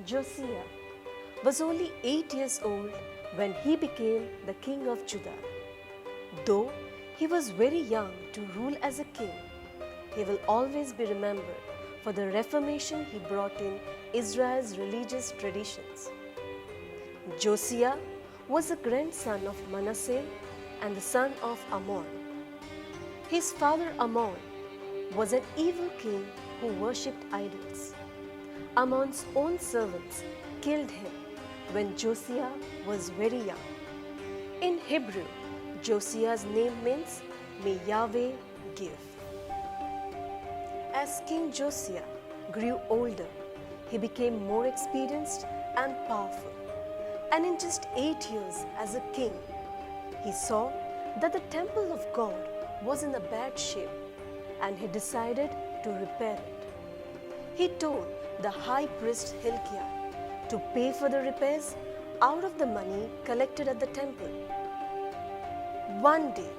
Josiah was only 8 years old when he became the king of Judah. Though he was very young to rule as a king, he will always be remembered for the reformation he brought in Israel's religious traditions. Josiah was the grandson of Manasseh and the son of Ammon. His father Ammon was an evil king who worshipped idols. Ammon's own servants killed him when Josiah was very young. In Hebrew, Josiah's name means "May Yahweh give." As King Josiah grew older, he became more experienced and powerful. And in just 8 years as a king, he saw that the temple of God was in a bad shape and he decided to repair it. He told the high priest Hilkiah to pay for the repairs out of the money collected at the temple. One day,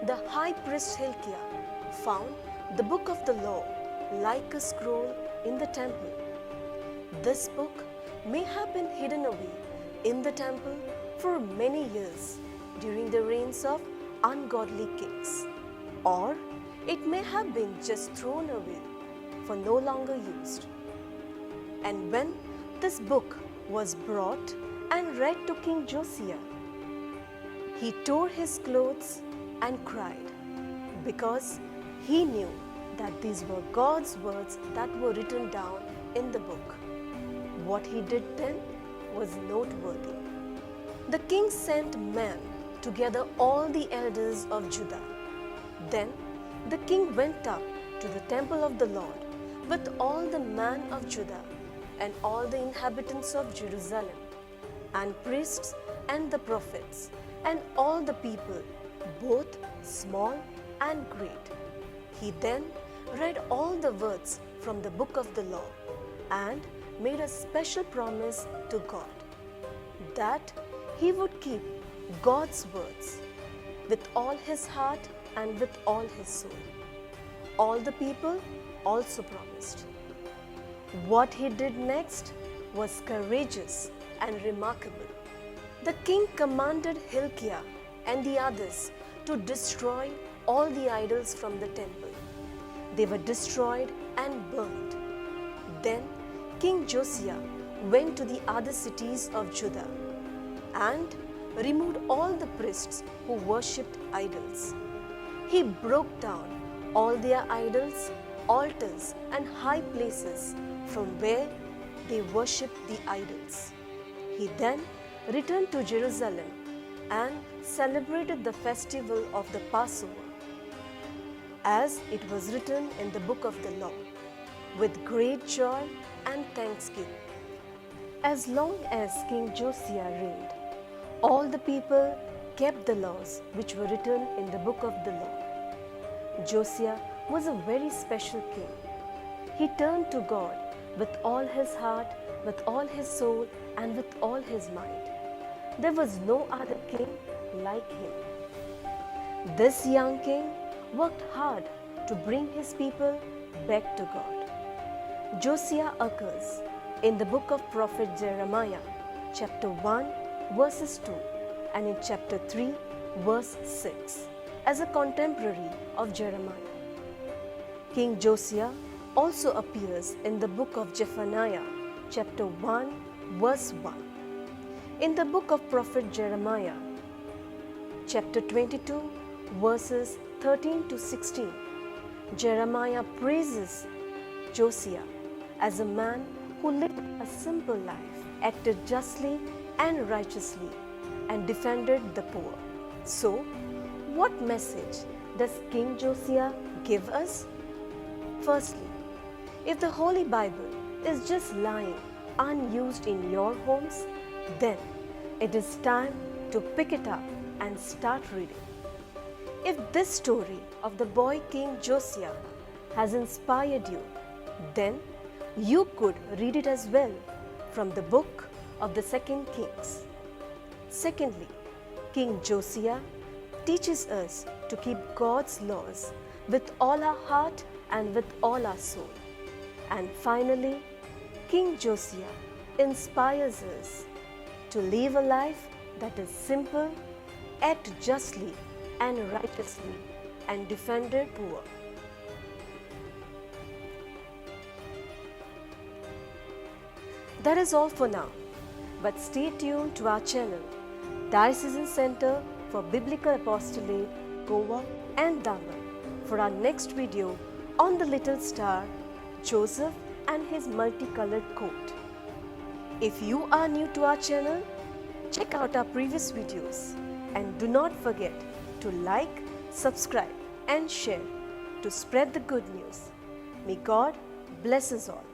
the high priest Hilkiah found the book of the law like a scroll in the temple. This book may have been hidden away in the temple for many years during the reigns of ungodly kings, or it may have been just thrown away for no longer used. And when this book was brought and read to King Josiah, he tore his clothes and cried because he knew that these were God's words that were written down in the book. What he did then was noteworthy. The king sent men to gather all the elders of Judah. Then the king went up to the temple of the Lord with all the men of Judah and all the inhabitants of Jerusalem, and priests and the prophets, and all the people, both small and great. He then read all the words from the book of the law and made a special promise to God that he would keep God's words with all his heart and with all his soul. All the people also promised. What he did next was courageous and remarkable. The king commanded Hilkiah and the others to destroy all the idols from the temple. They were destroyed and burned. Then King Josiah went to the other cities of Judah and removed all the priests who worshipped idols. He broke down all their idols, altars, and high places from where they worshipped the idols. He then returned to Jerusalem and celebrated the festival of the Passover, as it was written in the book of the law, with great joy and thanksgiving. As long as King Josiah reigned, all the people kept the laws which were written in the book of the law. Josiah was a very special king. He turned to God with all his heart, with all his soul, and with all his mind. There was no other king like him. This young king worked hard to bring his people back to God. Josiah occurs in the book of prophet Jeremiah, chapter 1, verses 2, and in chapter 3, verse 6, as a contemporary of Jeremiah. King Josiah also appears in the book of Zephaniah, chapter 1, verse 1. In the book of prophet Jeremiah, chapter 22, verses 13 to 16, Jeremiah praises Josiah as a man who lived a simple life, acted justly and righteously, and defended the poor. So, what message does King Josiah give us? Firstly, if the Holy Bible is just lying unused in your homes, then it is time to pick it up and start reading. If this story of the boy King Josiah has inspired you, then you could read it as well from the book of the 2 Kings. Secondly, King Josiah teaches us to keep God's laws with all our heart and with all our soul. And finally, King Josiah inspires us to live a life that is simple, act justly and righteously, and defend the poor. That is all for now, but stay tuned to our channel, Diocesan Center for Biblical Apostolate, Goa and Daman, for our next video on the little star, Joseph and his multicolored coat. If you are new to our channel, check out our previous videos and do not forget to like, subscribe and share to spread the good news. May God bless us all.